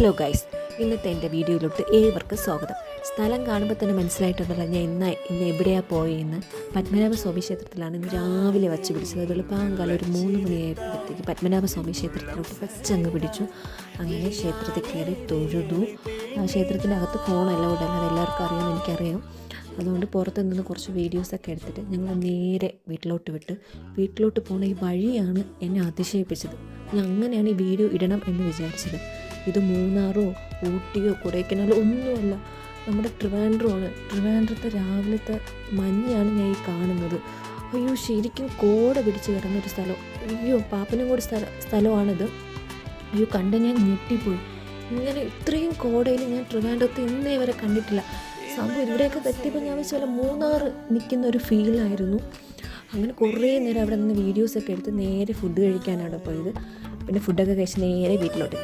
Hello guys, ഇന്നത്തെ എൻ്റെ വീഡിയോയിലോട്ട് ഏവർക്കും സ്വാഗതം. സ്ഥലം കാണുമ്പോൾ തന്നെ മനസ്സിലായിട്ടുണ്ടല്ലോ ഞാൻ ഇന്ന് എവിടെയാണ് പോയെന്ന്. പത്മനാഭസ്വാമി ക്ഷേത്രത്തിലാണ് ഇന്ന് രാവിലെ വച്ച് പിടിച്ചത്. വെളുപ്പാങ്കാലം ഒരു 3 മണിയായപ്പോഴത്തേക്ക് പത്മനാഭസ്വാമി ക്ഷേത്രത്തിലോട്ട് വച്ചങ്ങ് പിടിച്ചു. അങ്ങനെ ക്ഷേത്രത്തിൽ കയറി തൊഴുതു. ക്ഷേത്രത്തിനകത്ത് ഫോൺ അലൗഡ് അല്ല, അതെല്ലാവർക്കും അറിയാം, എനിക്കറിയാം. അതുകൊണ്ട് പുറത്ത് നിന്ന് കുറച്ച് വീഡിയോസൊക്കെ എടുത്തിട്ട് ഞങ്ങൾ നേരെ വീട്ടിലോട്ട് പോകുന്ന ഈ വഴിയാണ് എന്നെ അതിശയിപ്പിച്ചത്. ഞാൻ അങ്ങനെയാണ് ഈ വീഡിയോ ഇടണം എന്ന് വിചാരിച്ചത്. ഇത് മൂന്നാറോ ഊട്ടിയോ കൊടൈക്കനാലോ ഒന്നുമല്ല, നമ്മുടെ ട്രിവാൻഡ്രമാണ്. ട്രിവാൻഡ്രത്തെ രാവിലത്തെ മഞ്ഞാണ് ഞാൻ ഈ കാണുന്നത്. അയ്യോ, ശരിക്കും കോട പിടിച്ച് കിടന്നൊരു സ്ഥലം. അയ്യോ, പാപ്പനംകോട് സ്ഥലമാണിത്. അയ്യോ, കണ്ട് ഞാൻ ഞെട്ടിപ്പോയി. ഇങ്ങനെ ഇത്രയും കോടയിൽ ഞാൻ ട്രിവാൻഡ്രത്ത് ഇന്നേ വരെ കണ്ടിട്ടില്ല. സംഭവം ഇവിടെയൊക്കെ എത്തിയപ്പോൾ ഞാൻ വെച്ചാൽ മൂന്നാർ നിൽക്കുന്ന ഒരു ഫീലായിരുന്നു. അങ്ങനെ കുറേ നേരം അവിടെ നിന്ന് വീഡിയോസൊക്കെ എടുത്ത് നേരെ ഫുഡ് കഴിക്കാനാണ് പോയത്. പിന്നെ ഫുഡൊക്കെ കഴിച്ച് നേരെ വീട്ടിലോട്ട്.